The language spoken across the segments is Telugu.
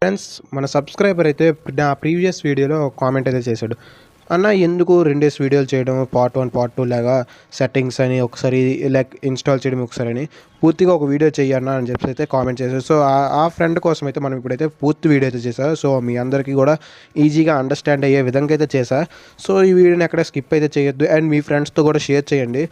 ఫ్రెండ్స్, మన సబ్స్క్రైబర్ అయితే నా ప్రీవియస్ వీడియోలో కామెంట్ అయితే చేశాడు. అన్న ఎందుకు రెండేసి వీడియోలు చేయడం, పార్ట్ 1 పార్ట్ 2 లాగా సెట్టింగ్స్ అని ఒకసారి లైక్ ఇన్స్టాల్ చేయడం ఒకసారి అని పూర్తిగా ఒక వీడియో చెయ్యన్నా అని చెప్పి అయితే కామెంట్ చేశారు. సో ఆ ఫ్రెండ్ కోసం అయితే మనం ఇప్పుడైతే పూర్తి వీడియో అయితే చేశా. సో మీ అందరికీ కూడా ఈజీగా అండర్స్టాండ్ అయ్యే విధంగా అయితే చేశా. సో ఈ వీడియోని ఎక్కడ స్కిప్ అయితే చేయొద్దు అండ్ మీ ఫ్రెండ్స్తో కూడా షేర్ చేయండి.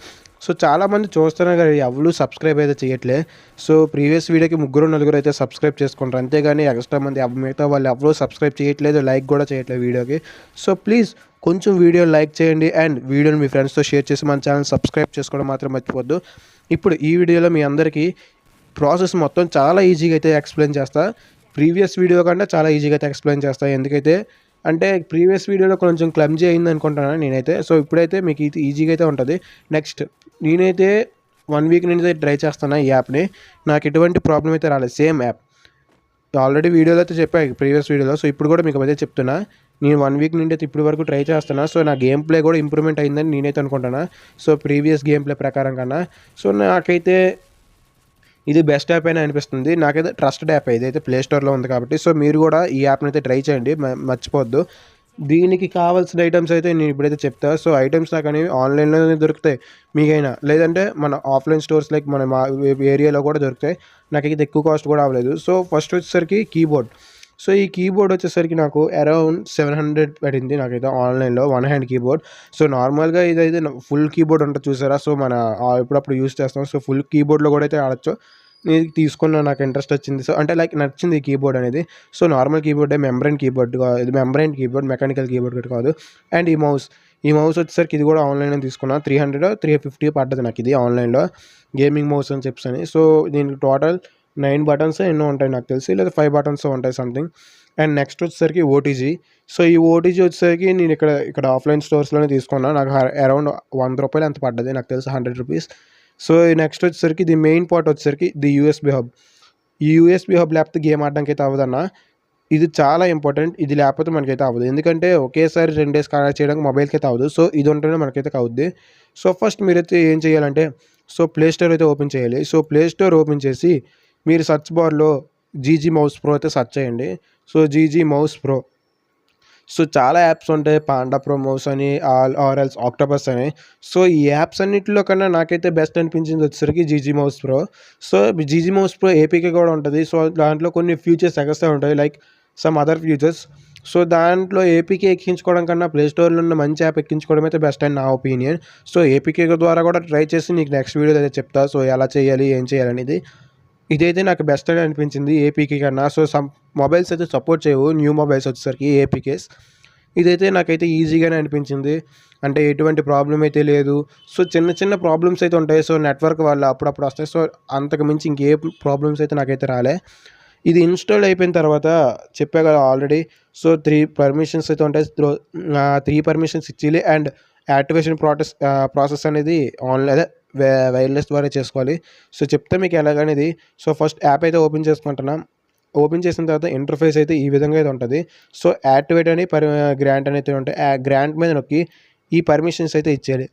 సో చాలామంది చూస్తున్నారు కానీ ఎవరు సబ్స్క్రైబ్ అయితే చేయట్లే. సో ప్రీవియస్ వీడియోకి ముగ్గురు నలుగురు అయితే సబ్స్క్రైబ్ చేసుకుంటారు, అంతేగాని ఎక్స్ట్రా మంది మిగతా వాళ్ళు ఎవరు సబ్స్క్రైబ్ చేయట్లేదు, లైక్ కూడా చేయట్లేదు వీడియోకి. సో ప్లీజ్ కొంచెం వీడియో లైక్ చేయండి అండ్ వీడియోని మీ ఫ్రెండ్స్తో షేర్ చేసి మన ఛానల్ సబ్స్క్రైబ్ చేసుకోవడం మాత్రం మర్చిపోద్దు. ఇప్పుడు ఈ వీడియోలో మీ అందరికీ ప్రాసెస్ మొత్తం చాలా ఈజీగా అయితే ఎక్స్ప్లెయిన్ చేస్తా. ప్రీవియస్ వీడియో కంటే చాలా ఈజీగా అయితే ఎక్స్ప్లెయిన్ చేస్తా. ఎందుకైతే అంటే ప్రీవియస్ వీడియోలో కొంచెం క్లమ్జీ అయింది అనుకుంటున్నాను నేనైతే. సో ఇప్పుడైతే మీకు ఇది ఈజీగా అయితే ఉంటుంది. నెక్స్ట్ నేనైతే 1 వీక్ నుంచి ట్రై చేస్తాను ఈ యాప్ని. నాకు ఎటువంటి ప్రాబ్లం అయితే రాలేదు. సేమ్ యాప్ ఆల్రెడీ వీడియోలో అయితే చెప్పాను ప్రీవియస్ వీడియోలో. సో ఇప్పుడు కూడా మీకు అదే చెప్తున్నా. నేను 1 వీక్ నుండి అయితే ఇప్పటి వరకు ట్రై చేస్తున్నా. సో నా గేమ్ ప్లే కూడా ఇంప్రూవ్మెంట్ అయిందని నేనైతే అనుకుంటున్నా. సో ప్రీవియస్ గేమ్ ప్లే ప్రకారం కన్నా. సో నాకైతే ఇది బెస్ట్ యాప్ అయినా అనిపిస్తుంది. నాకైతే ట్రస్టెడ్ యాప్ ఇదైతే ప్లే స్టోర్లో ఉంది కాబట్టి. సో మీరు కూడా ఈ యాప్ని అయితే ట్రై చేయండి, మర్చిపోవద్దు. దీనికి కావాల్సిన ఐటమ్స్ అయితే నేను ఇప్పుడైతే చెప్తా. సో ఐటమ్స్ నాకు అనేవి ఆన్లైన్లోనే దొరుకుతాయి మీకైనా, లేదంటే మన ఆఫ్లైన్ స్టోర్స్ లైక్ మన మా ఏరియాలో కూడా దొరుకుతాయి. నాకైతే ఎక్కువ కాస్ట్ కూడా అవ్వలేదు. సో ఫస్ట్ వచ్చేసరికి కీబోర్డ్. సో ఈ కీబోర్డ్ వచ్చేసరికి నాకు అరౌండ్ 700 పడింది నాకైతే ఆన్లైన్లో, 1 హ్యాండ్ కీబోర్డ్. సో నార్మల్గా ఇదైతే ఫుల్ కీబోర్డ్ ఉంటుంది చూసారా. సో మన ఎప్పుడప్పుడు యూస్ చేస్తాం. సో ఫుల్ కీబోర్డ్లో కూడా అయితే ఆడచ్చు. నేను తీసుకున్న నాకు ఇంట్రెస్ట్ వచ్చింది. సో అంటే లైక్ నచ్చింది ఈ కీబోర్డ్ అనేది. సో నార్మల్ కీబోర్డే, మెంబ్రైన్ కీబోర్డ్ ఇది మెంబ్రైన్ కీబోర్డ్, మెకానికల్ కీబోర్డ్ కూడా కాదు. అండ్ ఈ మౌస్ వచ్చేసరికి ఇది కూడా ఆన్లైన్లో తీసుకున్నా. 300 350 పడ్డది నాకు ఇది ఆన్లైన్లో, గేమింగ్ మౌస్ అని చెప్పని. సో దీనికి టోటల్ 9 బటన్స్ ఎన్నో ఉంటాయి నాకు తెలిసి, లేదా 5 బటన్స్ ఉంటాయి సంథింగ్. అండ్ నెక్స్ట్ వచ్చేసరికి ఓటీజీ. సో ఈ ఓటీజీ వచ్చేసరికి నేను ఇక్కడ ఆఫ్లైన్ స్టోర్స్లోనే తీసుకున్నాను. నాకు అరౌండ్ 100 రూపాయలు ఎంత పడ్డది నాకు తెలిసి, 100 రూపీస్. సో నెక్స్ట్ వచ్చేసరికి ది మెయిన్ పార్ట్ వచ్చేసరికి ది యూఎస్బీ హబ్. ఈ యూఎస్బీ హబ్ లేకపోతే గేమ్ ఆడడానికి అయితే అవ్వదన్న. ఇది చాలా ఇంపార్టెంట్. ఇది లేకపోతే మనకైతే అవ్వదు, ఎందుకంటే ఒకేసారి 2 డేస్ కనెక్ట్ చేయడానికి మొబైల్కి అయితే అవ్వదు. సో ఇది ఉంటేనే మనకైతే అవుద్ది. సో ఫస్ట్ మీరైతే ఏం చేయాలంటే, సో ప్లే స్టోర్ అయితే ఓపెన్ చేయాలి. సో ప్లే స్టోర్ ఓపెన్ చేసి మీరు సర్చ్ బార్లో జీజీ మౌస్ ప్రో అయితే సెర్చ్ చేయండి. So GG mouse pro. So చాలా యాప్స్ ఉంటాయి, పాండా ప్రో మౌస్ అని, ఆర్ఎల్స్ ఆక్టోపస్ అని. సో ఈ యాప్స్ అన్నింటిలో కన్నా నాకైతే బెస్ట్ అనిపించింది వచ్చేసరికి GG mouse pro. So GG mouse pro APK కూడా ఉంటుంది. సో దాంట్లో కొన్ని ఫీచర్స్ ఎక్స్ట్రా ఉంటాయి, like some other features. So దాంట్లో ఏపీకే ఎక్కించుకోవడం కన్నా ప్లే స్టోర్లో ఉన్న మంచి యాప్ ఎక్కించుకోవడం అయితే బెస్ట్ అని నా ఒపీనియన్. సో ఏపీకే ద్వారా కూడా ట్రై చేసి నీకు నెక్స్ట్ వీడియో అయితే చెప్తా. సో ఎలా చేయాలి, ఏం చేయాలనేది. ఇదైతే నాకు బెస్ట్ అని అనిపించింది ఏపీకే కన్నా. సో సమ్ మొబైల్స్ అయితే సపోర్ట్ చేయవు, న్యూ మొబైల్స్ వచ్చేసరికి ఏపీకేస్. ఇదైతే నాకైతే ఈజీగానే అనిపించింది. అంటే ఎటువంటి ప్రాబ్లం అయితే లేదు. సో చిన్న చిన్న ప్రాబ్లమ్స్ అయితే ఉంటాయి. సో నెట్వర్క్ వల్ల అప్పుడప్పుడు వస్తాయి. సో అంతకు మించి ఇంకే ప్రాబ్లమ్స్ అయితే నాకైతే రాలే. ఇది ఇన్స్టాల్ అయిపోయిన తర్వాత చెప్పా కదా ఆల్రెడీ. సో 3 పర్మిషన్స్ అయితే ఉంటాయి. 3 పర్మిషన్స్ ఇచ్చేయాలి. అండ్ యాక్టివేషన్ ప్రాసెస్ అనేది అదే వైర్లెస్ ద్వారా చేసుకోవాలి. సో చెప్తే మీకు ఎలాగనేది. సో ఫస్ట్ యాప్ అయితే ఓపెన్ చేసుకుంటున్నాం. ఓపెన్ చేసిన తర్వాత ఇంటర్ఫేస్ అయితే ఈ విధంగా అయితే ఉంటుంది. సో యాక్టివేట్ అని గ్రాంట్ అని అయితే ఉంటాయి. గ్రాంట్ మీద నొక్కి ఈ పర్మిషన్స్ అయితే ఇచ్చేయాలి.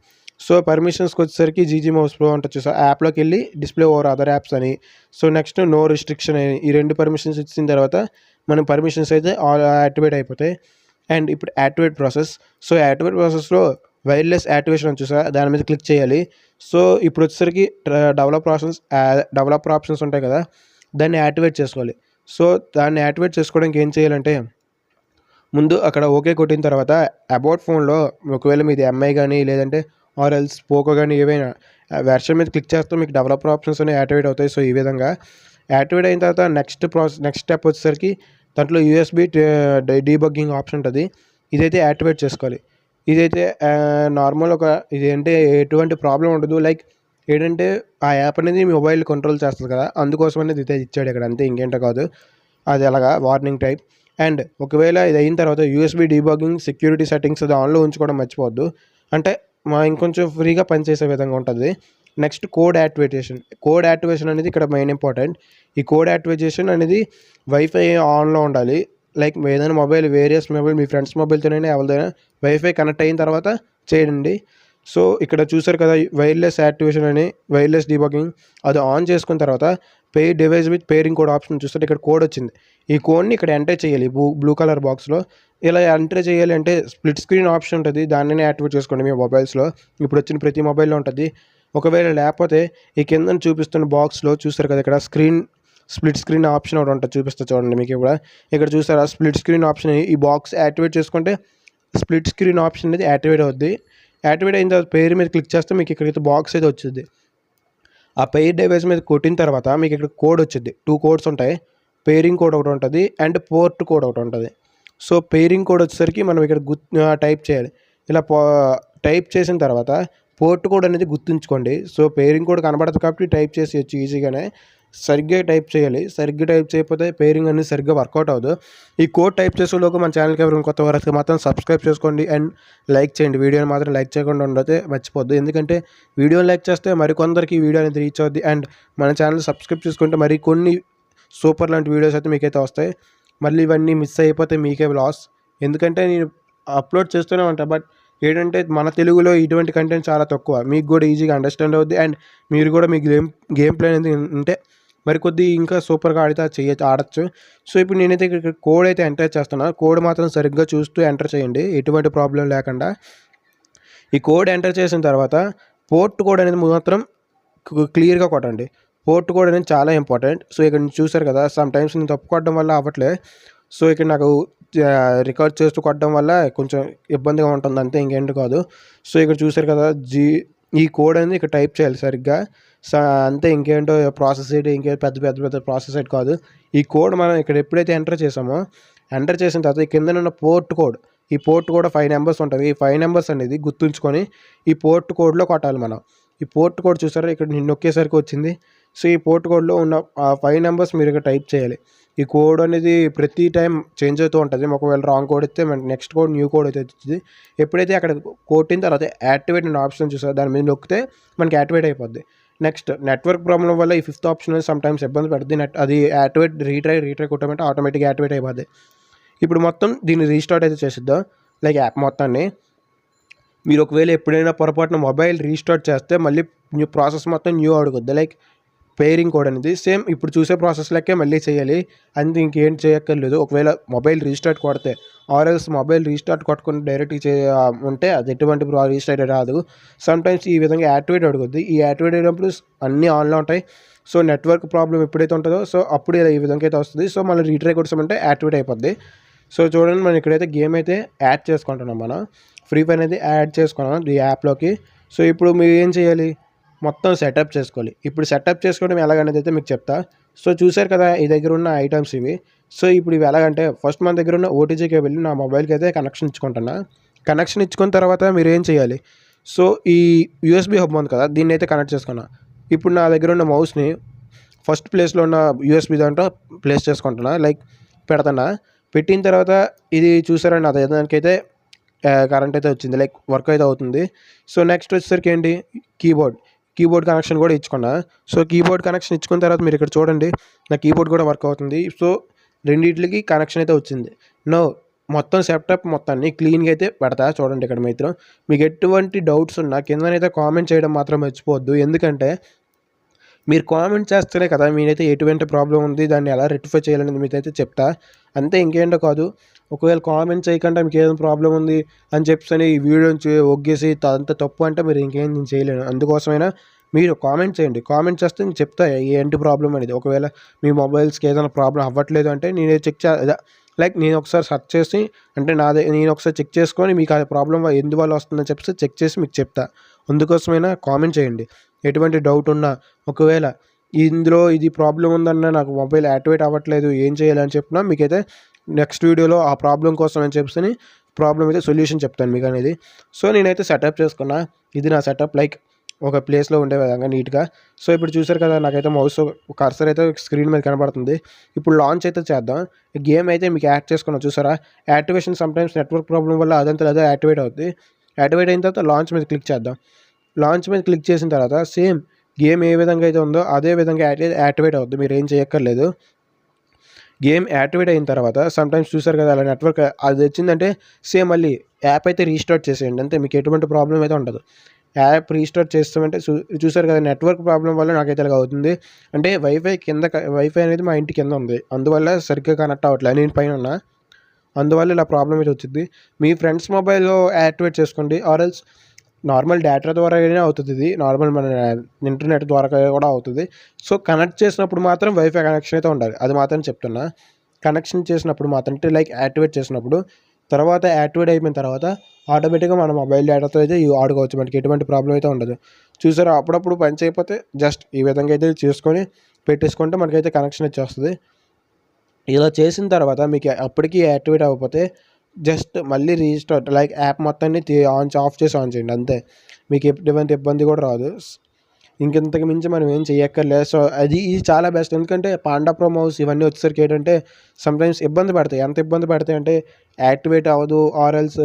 సో పర్మిషన్స్కి వచ్చేసరికి జీజీ మౌస్ ప్రో ఉంటుంది చూసా, యాప్లోకి వెళ్ళి డిస్ప్లే ఓవర్ అదర్ యాప్స్ అని. సో నెక్స్ట్ నో రిస్ట్రిక్షన్ అని, ఈ 2 పర్మిషన్స్ ఇచ్చిన తర్వాత మన పర్మిషన్స్ అయితే యాక్టివేట్ అయిపోతాయి. అండ్ ఇప్పుడు యాక్టివేట్ ప్రాసెస్. సో యాక్టివేట్ ప్రాసెస్లో వైర్లెస్ యాక్టివేషన్ చూసా, దాని మీద క్లిక్ చేయాలి. సో ఇప్పుడు వచ్చేసరికి డెవలపర్ ఆప్షన్స్ ఉంటాయి కదా, దాన్ని యాక్టివేట్ చేసుకోవాలి. సో దాన్ని యాక్టివేట్ చేసుకోవడానికి ఏం చేయాలంటే, ముందు అక్కడ ఓకే కొట్టిన తర్వాత అబౌట్ ఫోన్లో ఒకవేళ మీది ఎంఐ కానీ లేదంటే ఆర్ఎల్స్ పోకో కానీ ఏవైనా వెర్షన్ మీద క్లిక్ చేస్తే మీకు డెవలపర్ ఆప్షన్స్ అనేవి యాక్టివేట్ అవుతాయి. సో ఈ విధంగా యాక్టివేట్ అయిన తర్వాత నెక్స్ట్ స్టెప్ వచ్చేసరికి దాంట్లో యూఎస్బీ డీబగ్గింగ్ ఆప్షన్ ఉంటుంది. ఇదైతే యాక్టివేట్ చేసుకోవాలి. ఇదైతే నార్మల్ ఇది అంటే ఎటువంటి ప్రాబ్లం ఉండదు. లైక్ ఏంటంటే ఆ యాప్ అనేది మీ మొబైల్ కంట్రోల్ చేస్తుంది కదా, అందుకోసం అనేది ఇదే ఇచ్చాడు ఇక్కడ, అంతే, ఇంకేంటో కాదు. అది అలాగా వార్నింగ్ టైప్. అండ్ ఒకవేళ ఇది అయిన తర్వాత యూఎస్బీ డీబగ్గింగ్ సెక్యూరిటీ సెట్టింగ్స్ అది ఆన్లో ఉంచుకోవడం మర్చిపోవద్దు. అంటే ఇంకొంచెం ఫ్రీగా పనిచేసే విధంగా ఉంటుంది. నెక్స్ట్ కోడ్ యాక్టివేషన్ అనేది ఇక్కడ మెయిన్ ఇంపార్టెంట్. ఈ కోడ్ యాక్టివేషన్ అనేది వైఫై ఆన్లో ఉండాలి. లైక్ ఏదైనా మొబైల్, వేరియస్ మొబైల్, మీ ఫ్రెండ్స్ మొబైల్తోనైనా ఎవరిదైనా వైఫై కనెక్ట్ అయిన తర్వాత చేయండి. సో ఇక్కడ చూసారు కదా వైర్లెస్ యాక్టివేషన్ అని వైర్లెస్ డీబగ్గింగ్ అది ఆన్ చేసుకున్న తర్వాత pair device with pairing code option చూస్తే ఇక్కడ కోడ్ వచ్చింది. ఈ కోడ్ని ఇక్కడ ఎంటర్ చేయాలి బ్లూ కలర్ బాక్స్లో. ఇలా ఎంటర్ చేయాలి అంటే స్ప్లిట్ స్క్రీన్ ఆప్షన్ ఉంటుంది, దానినే యాక్టివేట్ చేసుకోండి మీ మొబైల్స్లో. ఇప్పుడు వచ్చిన ప్రతి మొబైల్లో ఉంటుంది. ఒకవేళ లేకపోతే ఈ కింద చూపిస్తున్న బాక్స్లో చూస్తారు కదా ఇక్కడ స్ప్లిట్ స్క్రీన్ ఆప్షన్ ఒకటి ఉంటుంది, చూపిస్తా చూడండి మీకు. ఇక్కడ చూసారా స్ప్లిట్ స్క్రీన్ ఆప్షన్, ఈ బాక్స్ యాక్టివేట్ చేసుకుంటే స్ప్లిట్ స్క్రీన్ ఆప్షన్ అనేది యాక్టివేట్ అవుద్ది. యాక్టివేట్ అయిన తర్వాత పేరు మీద క్లిక్ చేస్తే మీకు ఇక్కడైతే బాక్స్ అయితే వచ్చింది. ఆ పెయిర్ డివైస్ మీద కొట్టిన తర్వాత మీకు ఇక్కడ కోడ్ వచ్చింది. 2 కోడ్స్ ఉంటాయి. పేరింగ్ కోడ్ ఒకటి ఉంటుంది అండ్ పోర్ట్ కోడ్ ఒకటి ఉంటుంది. సో పేరింగ్ కోడ్ వచ్చేసరికి మనం ఇక్కడ టైప్ చేయాలి. ఇలా టైప్ చేసిన తర్వాత పోర్ట్ కోడ్ అనేది గుర్తుంచుకోండి. సో పేరింగ్ కోడ్ కనబడదు కాబట్టి టైప్ చేసేయచ్చు ఈజీగానే. సరిగ్గా టైప్ చేయాలి. సరిగ్గా టైప్ చేయకపోతే పేరింగ్ అనేది సరిగ్గా వర్కౌట్ అవ్వదు. ఈ కోడ్ టైప్ చేసేలోపు మన ఛానల్కి ఎవరైనా కొత్త వరకు మాత్రం సబ్స్క్రైబ్ చేసుకోండి అండ్ లైక్ చేయండి. వీడియోని మాత్రం లైక్ చేయకుండా ఉండతే మర్చిపోద్దు. ఎందుకంటే వీడియోని లైక్ చేస్తే మరికొందరికి ఈ వీడియో అనేది రీచ్ అవుద్ది. అండ్ మన ఛానల్ సబ్స్క్రైబ్ చేసుకుంటే మరి కొన్ని సూపర్ లాంటి వీడియోస్ అయితే మీకైతే వస్తాయి. మళ్ళీ ఇవన్నీ మిస్ అయిపోతే మీకే లాస్. ఎందుకంటే నేను అప్లోడ్ చేస్తూనే ఉంటాను, బట్ ఏంటంటే మన తెలుగులో ఇటువంటి కంటెంట్ చాలా తక్కువ. మీకు కూడా ఈజీగా అండర్స్టాండ్ అవుద్ది అండ్ మీరు కూడా మీ గేమ్ ప్లే అనేది ఉంటే మరికొద్ది ఇంకా సూపర్గా ఆడచ్చు. సో ఇప్పుడు నేనైతే ఇక్కడ కోడ్ అయితే ఎంటర్ చేస్తున్నాను. కోడ్ మాత్రం సరిగ్గా చూస్తూ ఎంటర్ చేయండి, ఎటువంటి ప్రాబ్లం లేకుండా. ఈ కోడ్ ఎంటర్ చేసిన తర్వాత పోర్ట్ కోడ్ అనేది మాత్రం క్లియర్గా కొట్టండి. పోర్ట్ కోడ్ అనేది చాలా ఇంపార్టెంట్. సో ఇక్కడ చూసారు కదా, సమ్ టైమ్స్ నేను తప్పు కొట్టడం వల్ల అవ్వట్లే. సో ఇక్కడ నాకు రికార్డ్ చేస్తూ కొట్టడం వల్ల కొంచెం ఇబ్బందిగా ఉంటుంది, అంతే, ఇంకేంటి కాదు. సో ఇక్కడ చూసారు కదా ఈ కోడ్ అనేది ఇక్కడ టైప్ చేయాలి సరిగ్గా. అంతే, ఇంకేంటో ప్రాసెస్ ఏంటి, ఇంకేం పెద్ద పెద్ద పెద్ద ప్రాసెస్ ఏంటి కాదు. ఈ కోడ్ మనం ఇక్కడ ఎప్పుడైతే ఎంటర్ చేసామో, ఎంటర్ చేసిన తర్వాత ఈ కింద ఉన్న పోర్ట్ కోడ్, ఈ పోర్ట్ కోడ్ 5 నెంబర్స్ ఉంటుంది. ఈ 5 నెంబర్స్ అనేది గుర్తుంచుకొని ఈ పోర్ట్ కోడ్లో కొట్టాలి మనం. ఈ పోర్ట్ కోడ్ చూసారా ఇక్కడ నేను నొక్కేసరికి వచ్చింది. సో ఈ పోర్ట్ కోడ్లో ఉన్న 5 నెంబర్స్ మీరు ఇక్కడ టైప్ చేయాలి. ఈ కోడ్ అనేది ప్రతి టైం చేంజ్ అవుతూ ఉంటుంది. ఒకవేళ రాంగ్ కోడ్ ఇస్తే మనకి నెక్స్ట్ కోడ్ న్యూ కోడ్ అయితే వచ్చింది. ఎప్పుడైతే అక్కడ కొట్టిన తర్వాత యాక్టివేట్ అనే ఆప్షన్ చూసారో దాని మీద నొక్కితే మనకి యాక్టివేట్ అయిపోద్ది. నెక్స్ట్ నెట్వర్క్ ప్రాబ్లం వల్ల ఈ 5th ఆప్షన్ సమ్ టైమ్స్ ఇబ్బంది పెడుతుంది. అది యాక్టివేట్ రీట్రై కొట్టమంటే ఆటోమేటిక్గా యాక్టివేట్ అయిపోద్ది. ఇప్పుడు మొత్తం దీన్ని రీస్టార్ట్ అయితే చేసిద్దాం, లైక్ యాప్ మొత్తాన్ని. మీరు ఒకవేళ ఎప్పుడైనా పొరపాటున మొబైల్ రీస్టార్ట్ చేస్తే మళ్ళీ ప్రాసెస్ మొత్తం న్యూ అడుగుద్ది. లైక్ పేరింగ్ కోడ్ అనేది సేమ్ ఇప్పుడు చూసే ప్రాసెస్ లెక్కే మళ్ళీ చేయాలి, అంతే, ఇంకేం చేయక్కర్లేదు. ఒకవేళ మొబైల్ రీస్టార్ట్ కొడితే ఆర్ఎల్స్ మొబైల్ రీస్టార్ట్ కొట్టుకుని డైరెక్ట్ ఉంటే అది ఎటువంటి రీస్టార్ట్ రాదు. సమ్టైమ్స్ ఈ విధంగా యాక్టివేట్ అడుగుద్ది. ఈ యాక్టివేట్ అయినప్పుడు అన్నీ ఆన్లో ఉంటాయి. సో నెట్వర్క్ ప్రాబ్లం ఎప్పుడైతే ఉంటుందో సో అప్పుడు ఈ విధంగా అయితే వస్తుంది. సో మళ్ళీ రీట్రై కొట్టామంటే యాక్టివేట్ అయిపోద్ది. సో చూడండి, మనం ఇక్కడైతే గేమ్ అయితే యాడ్ చేసుకుంటున్నాం, మనం ఫ్రీ ఫైర్ అనేది యాడ్ చేసుకున్నాం ఈ యాప్లోకి. సో ఇప్పుడు మీరు ఏం చేయాలి, మొత్తం సెటప్ చేసుకోవాలి. ఇప్పుడు సెటప్ చేసుకోవడం ఎలాగనేది అయితే మీకు చెప్తా. సో చూసారు కదా ఈ దగ్గర ఉన్న ఐటమ్స్ ఇవి. సో ఇప్పుడు ఇవి ఎలాగంటే ఫస్ట్ మన దగ్గర ఉన్న ఓటీజీకి వెళ్ళి నా మొబైల్కి అయితే కనెక్షన్ ఇచ్చుకుంటున్నా. కనెక్షన్ ఇచ్చుకున్న తర్వాత మీరు ఏం చేయాలి, సో ఈ యూఎస్బీ హబ్ ఉంది కదా, దీన్ని అయితే కనెక్ట్ చేసుకున్నా. ఇప్పుడు నా దగ్గర ఉన్న మౌస్ని ఫస్ట్ ప్లేస్లో ఉన్న యూఎస్బీ దాంట్లో ప్లేస్ చేసుకుంటున్నా, లైక్ పెడుతున్నా. పెట్టిన తర్వాత ఇది చూసారండి, అది దానికైతే కరెంట్ అయితే వచ్చింది, లైక్ వర్క్ అయితే అవుతుంది. సో నెక్స్ట్ వచ్చేసరికి ఏంటి, కీబోర్డ్ కనెక్షన్ కూడా ఇచ్చుకున్నా. సో కీబోర్డ్ కనెక్షన్ ఇచ్చుకున్న తర్వాత మీరు ఇక్కడ చూడండి, నా కీబోర్డ్ కూడా వర్క్ అవుతుంది. సో రెండింటికి కనెక్షన్ అయితే వచ్చింది. మొత్తం సెటప్ మొత్తాన్ని క్లీన్గా అయితే పెడతా చూడండి. ఇక్కడ మాత్రం మీకు ఎటువంటి డౌట్స్ ఉన్నా కిందనైతే కామెంట్ చేయడం మాత్రం మర్చిపోవద్దు. ఎందుకంటే మీరు కామెంట్ చేస్తేనే కదా మీరైతే ఎటువంటి ప్రాబ్లం ఉంది, దాన్ని ఎలా రెక్టిఫై చేయాలనేది మీకైతే చెప్తా, అంతే, ఇంకేంటో కాదు. ఒకవేళ కామెంట్ చేయకుండా మీకు ఏదైనా ప్రాబ్లం ఉంది అని చెప్పని ఈ వీడియోని ఒగ్గేసి అంత తప్పు అంటే మీరు ఇంకేం నేను చేయలేను. అందుకోసమైనా మీరు కామెంట్ చేయండి. కామెంట్ చేస్తే నేను చెప్తా ఏంటి ప్రాబ్లం అనేది. ఒకవేళ మీ మొబైల్స్కి ఏదైనా ప్రాబ్లం అవ్వట్లేదు అంటే నేను లైక్ నేను ఒకసారి సెర్చ్ చేసి, అంటే నేను ఒకసారి చెక్ చేసుకొని మీకు ఆ ప్రాబ్లం ఎందువల్ల వస్తుందని చెప్పి చెక్ చేసి మీకు చెప్తా. అందుకోసమైనా కామెంట్ చేయండి. ఎటువంటి డౌట్ ఉన్నా, ఒకవేళ ఇందులో ఇది ప్రాబ్లం ఉందన్న నాకు మొబైల్ యాక్టివేట్ అవ్వట్లేదు ఏం చేయాలని చెప్పినా మీకైతే నెక్స్ట్ వీడియోలో ఆ ప్రాబ్లం కోసం అని చెప్పి ప్రాబ్లం అయితే సొల్యూషన్ చెప్తాను మీకు అనేది. సో నేనైతే సెటప్ చేసుకున్నా. ఇది నా సెటప్, లైక్ ఒక ప్లేస్లో ఉండే విధంగా నీట్గా. సో ఇప్పుడు చూసారు కదా, నాకైతే మౌస్ కర్సర్ అయితే స్క్రీన్ మీద కనబడుతుంది. ఇప్పుడు లాంచ్ అయితే చేద్దాం. గేమ్ అయితే మీకు యాడ్ చేసుకున్నాం చూసారా, యాక్టివేషన్ సమ్టైమ్స్ నెట్వర్క్ ప్రాబ్లం వల్ల అదంతా అదే యాక్టివేట్ అవుతుంది. యాక్టివేట్ అయిన తర్వాత లాంచ్ మీద క్లిక్ చేద్దాం. లాంచ్ మీద క్లిక్ చేసిన తర్వాత సేమ్ గేమ్ ఏ విధంగా అయితే ఉందో అదే విధంగా యాక్టివేట్ అవుద్ది, మీరు ఏం చేయక్కర్లేదు. గేమ్ యాక్టివేట్ అయిన తర్వాత సమ్‌టైమ్స్ చూసారు కదా అలా నెట్వర్క్ అది వచ్చిందంటే సేమ్ మళ్ళీ యాప్ అయితే రీస్టార్ట్ చేసేయండి. అంతే, మీకు ఎటువంటి ప్రాబ్లమ్ అయితే ఉండదు. యాప్ రీస్టార్ట్ చేస్తామంటే చూసారు కదా నెట్వర్క్ ప్రాబ్లమ్ వల్ల నాకైతే ఇలాగ అవుతుంది. అంటే వైఫై అనేది మా ఇంటి కింద ఉంది. అందువల్ల సరిగ్గా కనెక్ట్ అవ్వట్లేదు. నేను పైన ఉన్నా. అందువల్ల ఇలా ప్రాబ్లమ్ అయితే వచ్చిద్ది. మీ ఫ్రెండ్స్ మొబైల్‌లో యాక్టివేట్ చేసుకోండి. ఆర్ ఎల్స్ నార్మల్ డేటా ద్వారా అయినా అవుతుంది ఇది. నార్మల్ మన ఇంటర్నెట్ ద్వారా కూడా అవుతుంది. సో, కనెక్ట్ చేసినప్పుడు మాత్రం వైఫై కనెక్షన్ అయితే ఉండాలి. అది మాత్రం చెప్తున్నా. కనెక్షన్ చేసినప్పుడు మాత్రం అంటే లైక్ యాక్టివేట్ చేసినప్పుడు, తర్వాత యాక్టివేట్ అయిపోయిన తర్వాత ఆటోమేటిక్‌గా మన మొబైల్ డేటాతో అయితే ఆడుకోవచ్చు. మనకి ఎటువంటి ప్రాబ్లమ్ అయితే ఉండదు. చూసారా అప్పుడప్పుడు పని చేయకపోతే జస్ట్ ఈ విధంగా అయితే చేసుకొని పెట్టేసుకుంటే మనకైతే కనెక్షన్ వచ్చేస్తది. ఇలా చేసిన తర్వాత మీకు అప్పటికి యాక్టివేట్ అవ్వకపోతే జస్ట్ మళ్ళీ రీస్టార్ట్ లైక్ యాప్ మొత్తాన్ని ఆఫ్ చేసి ఆన్ చేయండి అంతే. మీకు ఎటువంటి ఇబ్బంది కూడా రాదు. ఇంకింతకు మించి మనం ఏం చెయ్యక్కర్లేదు. సో, ఇది చాలా బెస్ట్. ఎందుకంటే పాండా ప్రో మౌస్ ఇవన్నీ వచ్చేసరికి ఏంటంటే సమ్‌టైమ్స్ ఇబ్బంది పడతాయి. ఎంత ఇబ్బంది పడతాయంటే యాక్టివేట్ అవ్వదు. ఆర్ ఎల్స్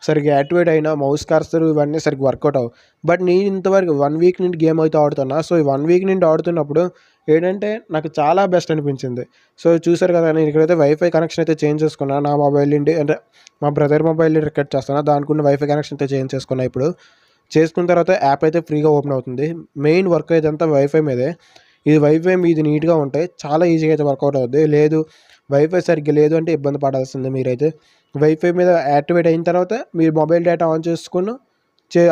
సరిగ్గా యాక్టివేట్ అయినా మౌస్ కర్సర్ ఇవన్నీ సరిగ్గా వర్కౌట్ అవ్వవు. బట్ నేను ఇంతవరకు 1 వీక్ నుండి గేమ్ అయితే ఆడుతున్నా. సో, ఈ 1 వీక్ నుండి ఆడుతున్నప్పుడు ఏంటంటే నాకు చాలా బెస్ట్ అనిపించింది. సో, చూసారు కదా నేను ఇక్కడైతే వైఫై కనెక్షన్ అయితే చేంజ్ చేసుకున్నా. నా మొబైల్ నుండి అంటే మా బ్రదర్ మొబైల్ నుండి రికార్డ్ చేస్తున్నా. దానికున్న వైఫై కనెక్షన్ అయితే చేంజ్ చేసుకున్నా ఇప్పుడు. చేసుకున్న తర్వాత యాప్ అయితే ఫ్రీగా ఓపెన్ అవుతుంది. మెయిన్ వర్క్ ఇదంతా వైఫై మీదే. ఇది వైఫై మీది నీట్‌గా ఉంటే చాలా ఈజీగా అయితే వర్కౌట్ అవుద్ది. లేదు వైఫై సరిగ్గా లేదు అంటే ఇబ్బంది పడాల్సిందే మీరైతే. వైఫై మీద యాక్టివేట్ అయిన తర్వాత మీరు మొబైల్ డేటా ఆన్ చేసుకొని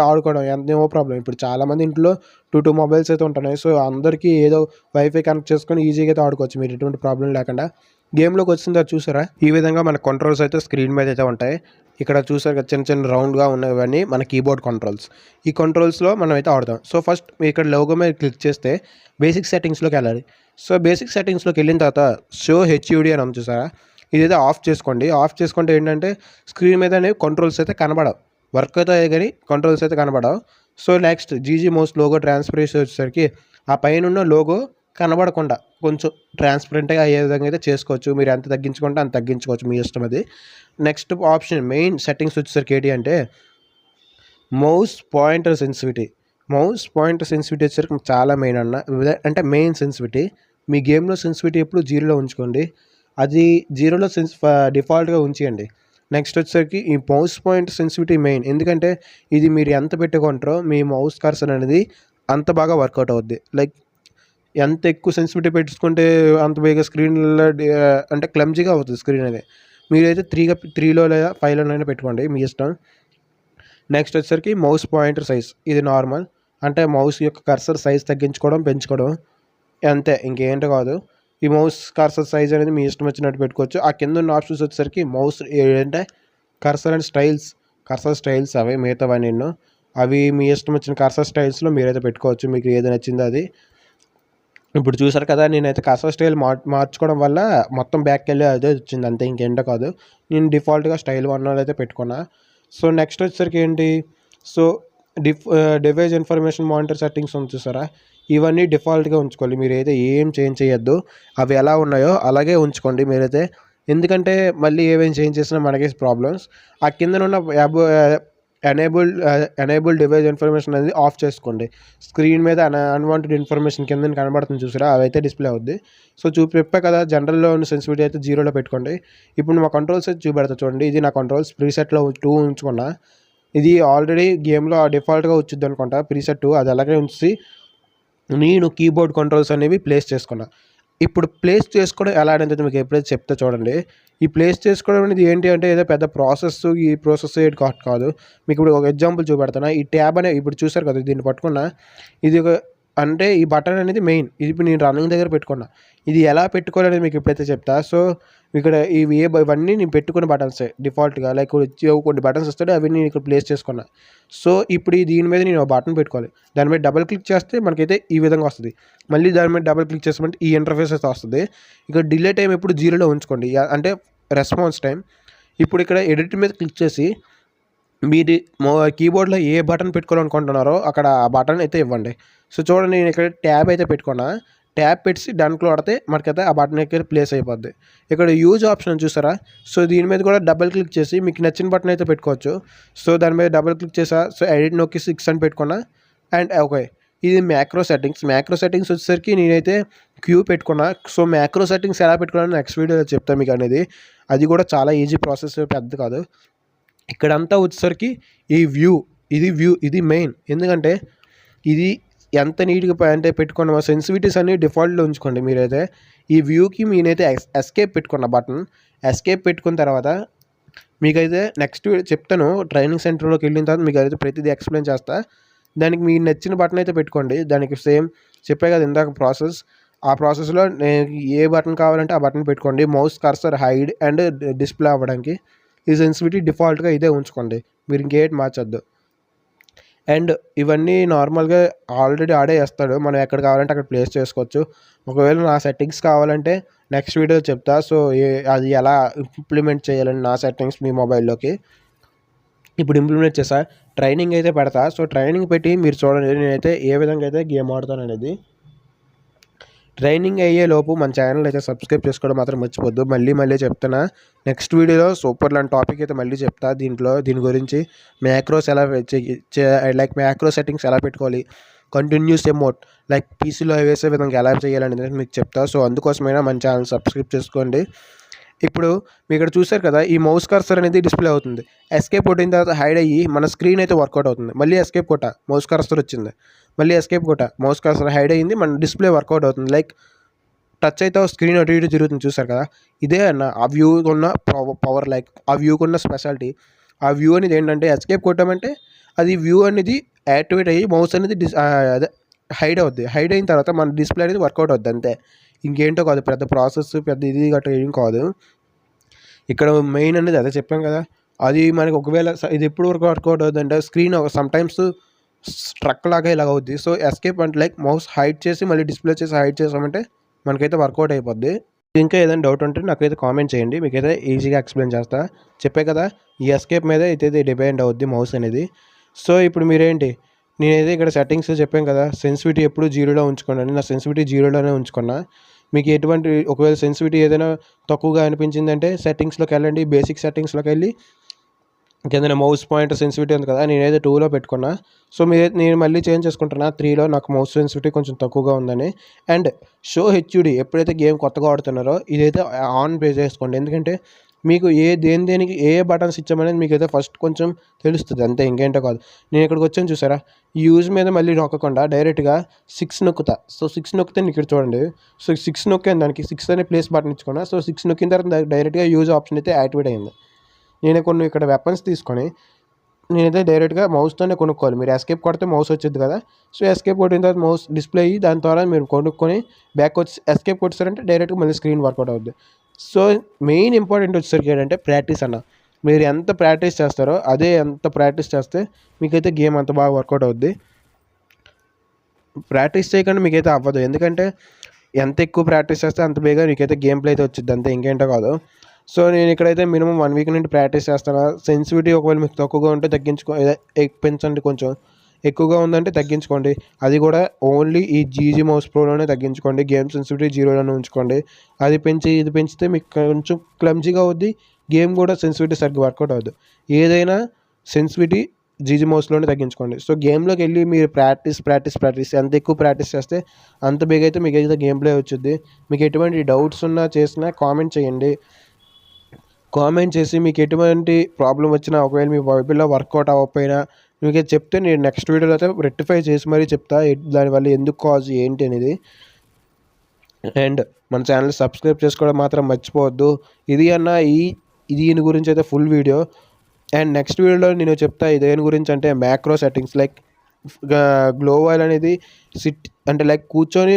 ఆడుకోవడం నో ప్రాబ్లమ్. ఇప్పుడు చాలామంది ఇంట్లో 2 మొబైల్స్ అయితే ఉంటున్నాయి. సో, అందరికీ ఏదో వైఫై కనెక్ట్ చేసుకొని ఈజీగా అయితే ఆడుకోవచ్చు మీరు ఎటువంటి ప్రాబ్లమ్ లేకుండా. గేమ్‌లోకి వచ్చిన తర్వాత చూసారా ఈ విధంగా మన కంట్రోల్స్ అయితే స్క్రీన్ మీద అయితే ఉంటాయి. ఇక్కడ చూసారు కదా చిన్న చిన్న రౌండ్‌గా ఉన్నవన్నీ మన కీబోర్డ్ కంట్రోల్స్. ఈ కంట్రోల్స్‌లో మనం అయితే ఆడతాం. సో, ఫస్ట్ ఇక్కడ లోగో మీద క్లిక్ చేస్తే బేసిక్ సెట్టింగ్స్‌లోకి వెళ్ళాలి. సో, బేసిక్ సెట్టింగ్స్‌లోకి వెళ్ళిన తర్వాత షో హెచ్‌యూడీ అని ఉంది చూసారా, ఇదైతే ఆఫ్ చేసుకోండి. ఆఫ్ చేసుకుంటే ఏంటంటే స్క్రీన్ మీద అనేవి కంట్రోల్స్ అయితే కనబడవు. వర్క్ అవుతాయి కానీ కంట్రోల్స్ అయితే కనబడవు. So, next GG mouse logo transparency వచ్చేసరికి ఆ పైనున్న లోగో కనబడకుండా కొంచెం ట్రాన్స్పరెంట్‌గా అయ్యే విధంగా అయితే చేసుకోవచ్చు. మీరు ఎంత తగ్గించుకుంటే అంత తగ్గించుకోవచ్చు. మీ ఇష్టం అది. నెక్స్ట్ ఆప్షన్ మెయిన్ సెట్టింగ్స్ వచ్చేసరికి ఏంటి అంటే mouse pointer sensitivity. Mouse pointer sensitivity వచ్చేసరికి చాలా మెయిన్ అంటే మెయిన్ సెన్సిటివిటీ. మీ గేమ్‌లో సెన్సిటివిటీ ఎప్పుడు 0లో ఉంచుకోండి. అది 0లో డిఫాల్ట్‌గా ఉంచేయండి. నెక్స్ట్ వచ్చేసరికి ఈ మౌస్ పాయింటర్ సెన్సిటివిటీ మెయిన్. ఎందుకంటే ఇది మీరు ఎంత పెట్టుకుంటారో మీ మౌస్ కర్సర్ అనేది అంత బాగా వర్కౌట్ అవుద్ది. లైక్ ఎంత ఎక్కువ సెన్సిటివిటీ పెట్టుకుంటే అంత బేగా స్క్రీన్‌లో అంటే క్లమ్జీగా అవుతుంది స్క్రీన్ అనేది. మీరైతే 3లో లేదా 5లోనైనా పెట్టుకోండి మీ ఇష్టం. నెక్స్ట్ వచ్చేసరికి మౌస్ పాయింటర్ సైజ్. ఇది నార్మల్. అంటే మౌస్ యొక్క కర్సర్ సైజ్ తగ్గించుకోవడం, పెంచుకోవడం అంతే, ఇంకేంటి కాదు. ఈ మౌస్ కర్సర్ సైజ్ అనేది మీ ఇష్టం వచ్చినట్టు పెట్టుకోవచ్చు. ఆ కింద ఉన్న ఆప్షన్స్ వచ్చేసరికి మౌస్ ఏంటంటే cursor and styles. Cursor styles అవి మిగతావన్నీను. అవి మీ ఇష్టం వచ్చిన కర్సర్ స్టైల్స్‌లో మీరైతే పెట్టుకోవచ్చు. మీకు ఏది నచ్చిందో అది. ఇప్పుడు చూసారు కదా నేనైతే కర్సర్ స్టైల్ మార్చుకోవడం వల్ల మొత్తం బ్యాక్‌కెళ్ళి అదే వచ్చింది అంతే, ఇంకేంటో కాదు. నేను డిఫాల్ట్‌గా స్టైల్ 1 అయితే పెట్టుకున్నా. సో, నెక్స్ట్ వచ్చేసరికి ఏంటి, so, device information monitor settings ఉంది చూసారా, ఇవన్నీ డిఫాల్ట్‌గా ఉంచుకోవాలి. మీరైతే ఏం చేంజ్ చేయొద్దు. అవి ఎలా ఉన్నాయో అలాగే ఉంచుకోండి మీరైతే. ఎందుకంటే మళ్ళీ ఏమేమి చేంజ్ చేసినా మనకే ప్రాబ్లమ్స్. ఆ కిందనున్న ఎనేబుల్ డివైస్ ఇన్ఫర్మేషన్ అనేది ఆఫ్ చేసుకోండి. స్క్రీన్ మీద అన్వాంటెడ్ ఇన్ఫర్మేషన్ కింద కనబడుతుంది చూసారా, అవైతే డిస్ప్లే అవుద్ది. సో, చెప్పా కదా జనరల్‌లో ఉన్న సెన్సిటివిటీ అయితే 0లో పెట్టుకోండి. ఇప్పుడు మా కంట్రోల్స్ అయితే చూపెడతా చూడండి. ఇది నా కంట్రోల్స్ ప్రీసెట్‌లో 2 ఉంచుకున్నా. ఇది ఆల్రెడీ గేమ్‌లో డిఫాల్ట్‌గా వచ్చిద్ది అనుకుంటా ప్రీసెట్ 2, అది అలాగే ఉంచి నేను కీబోర్డ్ కంట్రోల్స్ అనేవి ప్లేస్ చేసుకున్నా. ఇప్పుడు ప్లేస్ చేసుకోవడం ఎలా అనేది మీకు ఎప్పుడైతే చెప్తా చూడండి. ఈ ప్లేస్ చేసుకోవడం అనేది ఏంటి అంటే ఏదో పెద్ద ఈ ప్రాసెస్ కాదు. మీకు ఇప్పుడు ఒక ఎగ్జాంపుల్ చూపెడతాను. ఈ ట్యాబ్ ఇప్పుడు చూసారు కదా దీన్ని పట్టుకున్నా. ఇది ఒక అంటే ఈ బటన్ అనేది మెయిన్. ఇది ఇప్పుడు నేను రన్నింగ్ దగ్గర పెట్టుకున్నా. ఇది ఎలా పెట్టుకోవాలనేది మీకు ఎప్పుడైతే చెప్తా. సో, ఇక్కడ ఇవన్నీ నేను పెట్టుకున్న బటన్సే డిఫాల్ట్‌గా. లైక్ కొన్ని బటన్స్ వస్తాయి అవి నేను ఇక్కడ ప్లేస్ చేసుకున్నా. సో, ఇప్పుడు దీని మీద నేను ఒక బటన్ పెట్టుకోవాలి. దాని మీద డబుల్ క్లిక్ చేస్తే మనకైతే ఈ విధంగా వస్తుంది. మళ్ళీ దాని మీద డబుల్ క్లిక్ చేసామంటే ఈ ఇంటర్ఫేస్ అయితే వస్తుంది. ఇక్కడ డిలే టైం ఎప్పుడు 0లో ఉంచుకోండి. అంటే రెస్పాన్స్ టైం. ఇప్పుడు ఇక్కడ ఎడిట్ మీద క్లిక్ చేసి మీది కీబోర్డ్‌లో ఏ బటన్ పెట్టుకోవాలనుకుంటున్నారో అక్కడ ఆ బటన్ అయితే ఇవ్వండి. సో, చూడండి నేను ఇక్కడ ట్యాబ్ అయితే పెట్టుకున్నా. ట్యాబ్ పెట్టి దాంట్లో కొడితే మనకైతే ఆ బటన్ అయితే ప్లేస్ అయిపోద్ది. ఇక్కడ యూజ్ ఆప్షన్ చూసారా, సో, దీని మీద కూడా డబుల్ క్లిక్ చేసి మీకు నచ్చిన బటన్ అయితే పెట్టుకోవచ్చు. సో, దాని మీద డబుల్ క్లిక్ చేసా. సో, ఎడిట్ నొక్కి 6 అని పెట్టుకున్నా. అండ్ ఓకే, ఇది మ్యాక్రో సెట్టింగ్స్. మ్యాక్రో సెట్టింగ్స్ వచ్చేసరికి నేనైతే క్యూ పెట్టుకున్నా. సో మ్యాక్రో సెట్టింగ్స్ ఎలా పెట్టుకున్నానో నెక్స్ట్ వీడియోలో చెప్తాను మీకు అనేది. అది కూడా చాలా ఈజీ ప్రాసెస్, పెద్ద కాదు. ఇక్కడంతా వచ్చేసరికి ఈ వ్యూ, ఇది మెయిన్. ఎందుకంటే ఇది ఎంత నీట్గా అంటే పెట్టుకున్న సెన్సిటివిటీస్ అన్ని డిఫాల్ట్లో ఉంచుకోండి మీరైతే. ఈ వ్యూకి నేనైతే ఎస్కేప్ పెట్టుకున్న బటన్. ఎస్కేప్ పెట్టుకున్న తర్వాత మీకైతే నెక్స్ట్ చెప్తాను. ట్రైనింగ్ సెంటర్లోకి వెళ్ళిన తర్వాత మీకు అయితే ప్రతిదీ ఎక్స్ప్లెయిన్ చేస్తా. దానికి మీకు నచ్చిన బటన్ అయితే పెట్టుకోండి. దానికి సేమ్ చెప్పే కదా ఇందాక ప్రాసెస్, ఆ ప్రాసెస్లో ఏ బటన్ కావాలంటే ఆ బటన్ పెట్టుకోండి. Mouse cursor hide and display అవ్వడానికి ఈ సెన్సిటివిటీ డిఫాల్ట్గా ఇదే ఉంచుకోండి, మీరు ఇంకేటి మార్చొద్దు. అండ్ ఇవన్నీ నార్మల్గా ఆల్రెడీ ఆడే వేస్తాడు, మనం ఎక్కడ కావాలంటే అక్కడ ప్లేస్ చేసుకోవచ్చు. ఒకవేళ నా సెట్టింగ్స్ కావాలంటే నెక్స్ట్ వీడియో చెప్తా. సో అది ఎలా ఇంప్లిమెంట్ చేయాలని నా సెట్టింగ్స్ మీ మొబైల్లోకి ఇప్పుడు ఇంప్లిమెంట్ చేస్తా. ట్రైనింగ్ అయితే పెడతా. సో ట్రైనింగ్ పెట్టి మీరు చూడండి నేనైతే ఏ విధంగా అయితే గేమ్ ఆడతాను అనేది. ట్రైనింగ్ అయ్యే లోపు మన ఛానల్ అయితే సబ్స్క్రైబ్ చేసుకోవడం మాత్రం మర్చిపోద్దు. మళ్ళీ చెప్తున్నా, నెక్స్ట్ వీడియోలో సూపర్ లాంటి టాపిక్ అయితే మళ్ళీ చెప్తా. దీని గురించి మ్యాక్రోస్ ఎలా లైక్ మ్యాక్రో సెట్టింగ్స్ ఎలా పెట్టుకోవాలి, కంటిన్యూస్ ఎమోట్ లైక్ పీసీలో వేసే విధంగా ఎలా చేయాలనేది మీకు చెప్తా. సో అందుకోసమైనా మన ఛానల్ సబ్స్క్రైబ్ చేసుకోండి. ఇప్పుడు మీరు ఇక్కడ చూసారు కదా, ఈ మౌస్ కర్సర్ అనేది డిస్ప్లే అవుతుంది. ఎస్కేప్ కొట్టిన తర్వాత హైడ్ అయ్యి మన స్క్రీన్ అయితే వర్కౌట్ అవుతుంది. మళ్ళీ ఎస్కేప్ కొట్ట, మౌస్ కర్సర్ వచ్చింది. మళ్ళీ ఎస్కేప్ కొట్ట, మౌస్ కర్సర్ హైడ్ అయ్యింది, మన డిస్ప్లే వర్కౌట్ అవుతుంది. లైక్ టచ్ అయితే స్క్రీన్ అటు ఇటు తిరుగుతుంది. చూసారు కదా, ఇదే అన్న ఆ వ్యూ ఉన్న పవర్, లైక్ ఆ వ్యూకి ఉన్న స్పెషాలిటీ. ఆ వ్యూ అనేది ఏంటంటే ఎస్కేప్ కొట్టామంటే అది వ్యూ అనేది యాక్టివేట్ అయ్యి మౌస్ అనేది అదే హైడ్ అవుద్ది. హైడ్ అయిన తర్వాత మన డిస్ప్లే అనేది వర్కౌట్ అవుద్ది అంతే, ఇంకేంటో కాదు. పెద్ద ప్రాసెస్ పెద్ద ఇది గట్రా ఏం కాదు. ఇక్కడ మెయిన్ అనేది అదే చెప్పాం కదా. అది మనకి ఒకవేళ ఇది ఎప్పుడు వరకు వర్కౌట్ అవుతుంది అంటే స్క్రీన్ సమ్టైమ్స్ స్ట్రక్ లాగా ఇలాగ అవుద్ది. సో ఎస్కేప్ అంటే లైక్ మౌస్ హైడ్ చేసి మళ్ళీ డిస్ప్లే చేసి హైడ్ చేసామంటే మనకైతే వర్కౌట్ అయిపోద్ది. ఇంకా ఏదైనా డౌట్ ఉంటే నాకైతే కామెంట్ చేయండి, మీకైతే ఈజీగా ఎక్స్ప్లెయిన్ చేస్తా. చెప్పే కదా, ఈ ఎస్కేప్ మీద అయితే డిపెండ్ అవుద్ది మౌస్ అనేది. సో ఇప్పుడు మీరేంటి, నేనైతే ఇక్కడ సెట్టింగ్స్ చెప్పాను కదా, సెన్సిటివిటీ ఎప్పుడు 0లో ఉంచుకోండి. నా సెన్సిటివిటీ 0లోనే ఉంచుకున్నా. మీకు ఎటువంటి ఒకవేళ సెన్సిటివిటీ ఏదైనా తక్కువగా అనిపించిందంటే సెట్టింగ్స్లోకి వెళ్ళండి. బేసిక్ సెట్టింగ్స్లోకి వెళ్ళి కింద మౌస్ పాయింటర్ సెన్సిటివిటీ ఉంది కదా, నేనైతే 2లో పెట్టుకున్నా. సో నేను మళ్ళీ చేంజ్ చేసుకుంటున్నా 3లో, నాకు మౌస్ సెన్సిటివిటీ కొంచెం తక్కువగా ఉందని. అండ్ షో హెచ్యూడి ఎప్పుడైతే గేమ్ కొత్తగా ఆడుతున్నారో ఇదైతే ఆన్ పే చేసుకోండి. ఎందుకంటే మీకు దేనికి ఏ బటన్స్ ఇచ్చామనేది మీకు అయితే ఫస్ట్ కొంచెం తెలుస్తుంది అంతే, ఇంకేంటో కాదు. నేను ఇక్కడికి వచ్చాను చూసారా, ఈ యూజ్ మీద మళ్ళీ నొక్కకుండా డైరెక్ట్గా 6 నొక్కుతా. సో 6 నొక్కితే ఇక్కడ చూడండి. సో 6 నొక్కాను, దానికి 6 అనే ప్లేస్ బటన్ ఇచ్చుకున్నా. సో 6 నొక్కిన తర్వాత డైరెక్ట్గా యూజ్ ఆప్షన్ అయితే యాక్టివేట్ అయింది. నేను కొన్ని ఇక్కడ వెపన్స్ తీసుకొని నేనైతే డైరెక్ట్గా మౌస్తోనే కొనుక్కోవాలి. మీరు ఎస్కేప్ కొడితే మౌస్ వచ్చింది కదా, సో ఎస్కేప్ కొట్టిన తర్వాత మౌస్ డిస్ప్లే అయ్యి దాని ద్వారా మీరు కొనుక్కొని బ్యాక్ వచ్చి ఎస్కేప్ కొట్టారంటే డైరెక్ట్గా మళ్ళీ స్క్రీన్ వర్కౌట్ అవుద్ది. సో మెయిన్ ఇంపార్టెంట్ వచ్చేసరికి ఏంటంటే ప్రాక్టీస్ అన్న. మీరు ఎంత ప్రాక్టీస్ చేస్తారో ఎంత ప్రాక్టీస్ చేస్తే మీకైతే గేమ్ అంత బాగా వర్కౌట్ అవుద్ది. ప్రాక్టీస్ చేయకుండా మీకైతే అవ్వదు. ఎందుకంటే ఎంత ఎక్కువ ప్రాక్టీస్ చేస్తే అంత బేగా మీకైతే గేమ్ ప్లే అయితే వచ్చింది అంతే, ఇంకేంటో కాదు. సో నేను ఇక్కడైతే మినిమం 1 వీక్ నుండి ప్రాక్టీస్ చేస్తాను. సెన్సిటివిటీ ఒకవేళ మీకు తక్కువగా ఉంటే పెంచండి, కొంచెం ఎక్కువగా ఉందంటే తగ్గించుకోండి. అది కూడా ఓన్లీ ఈ జీజీ మౌస్ ప్రోలోనే తగ్గించుకోండి. గేమ్ సెన్సిటివిటీ 0లోనే ఉంచుకోండి. అది ఇది పెంచితే మీకు కొంచెం క్లమ్జీగా అవుద్ది, గేమ్ కూడా సెన్సిటివిటీ సరిగ్గా వర్కౌట్ అవ్వదు. ఏదైనా సెన్సిటివిటీ జీజీ మౌస్లోనే తగ్గించుకోండి. సో గేమ్లోకి వెళ్ళి మీరు ప్రాక్టీస్ ఎంత ఎక్కువ ప్రాక్టీస్ చేస్తే అంత బేగా అయితే మీకు అయితే గేమ్ ప్లే వచ్చుద్ది. మీకు ఎటువంటి డౌట్స్ ఉన్నా చేసినా కామెంట్ చేయండి. కామెంట్ చేసి మీకు ఎటువంటి ప్రాబ్లం వచ్చినా ఒకవేళ మీ మొబైల్లో వర్కౌట్ అవ్వకపోయినా మీకు చెప్తే నేను నెక్స్ట్ వీడియోలో అయితే రెక్టిఫై చేసి మరీ చెప్తా, దానివల్ల ఎందుకు కాజ్ ఏంటి అనేది. అండ్ మన ఛానల్ సబ్స్క్రైబ్ చేసుకోవడం మాత్రం మర్చిపోవద్దు. దీని గురించి అయితే ఫుల్ వీడియో. అండ్ నెక్స్ట్ వీడియోలో నేను చెప్తా దేని గురించి అంటే macro settings, like glow wall అనేది అంటే లైక్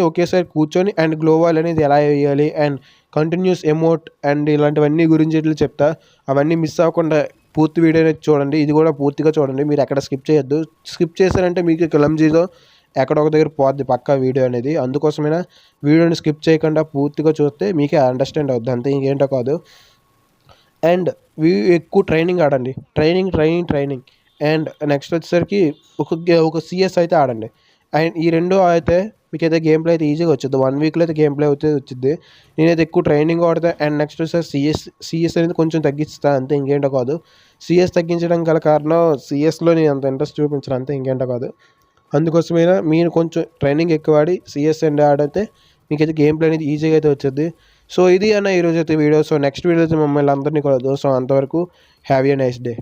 ఒకేసారి కూర్చొని అండ్ గ్లో వాల్ అనేది ఎలా వేయాలి, అండ్ కంటిన్యూస్ ఎమోట్ అండ్ ఇలాంటివన్నీ గురించి ఇట్లా చెప్తా. అవన్నీ మిస్ అవ్వకుండా పూర్తి వీడియో అనేది చూడండి. ఇది కూడా పూర్తిగా చూడండి, మీరు ఎక్కడ స్కిప్ చేయొద్దు. స్కిప్ చేశారంటే మీకు క్లమ్జీలో ఎక్కడ ఒక దగ్గర పోద్ది పక్కా వీడియో అనేది. అందుకోసమైనా వీడియోని స్కిప్ చేయకుండా పూర్తిగా చూస్తే మీకే అండర్స్టాండ్ అవుద్ది అంతే, ఇంకేంటో కాదు. అండ్ ఎక్కువ ట్రైనింగ్ ఆడండి, ట్రైనింగ్. అండ్ నెక్స్ట్ వచ్చేసరికి ఒక సిఎస్ అయితే ఆడండి. అండ్ ఈ రెండు అయితే మీకైతే గేమ్ ప్లే అయితే ఈజీగా వచ్చింది. 1 వీక్లో అయితే గేమ్ ప్లే అయితే వచ్చింది. నేనైతే ఎక్కువ ట్రైనింగ్ ఆడతా. అండ్ నెక్స్ట్ వచ్చేసి సిఎస్ అనేది కొంచెం తగ్గిస్తా అంతే, ఇంకేంటో కాదు. సిఎస్ తగ్గించడం గల కారణం సిఎస్లో నేను అంత ఇంట్రెస్ట్ చూపించను అంతే, ఇంకేంటో కాదు. అందుకోసమైనా మీరు కొంచెం ట్రైనింగ్ ఎక్కువ ఆడి సిఎస్ అండ్ ఆడితే మీకైతే గేమ్ ప్లే అనేది ఈజీగా అయితే వచ్చేది. సో ఇది అన్న ఈరోజు అయితే వీడియో. సో నెక్స్ట్ వీడియో అయితే మమ్మల్ని అందరినీ కూడా చూస్తాం. అంతవరకు హ్యావ్ ఎ నైస్ డే.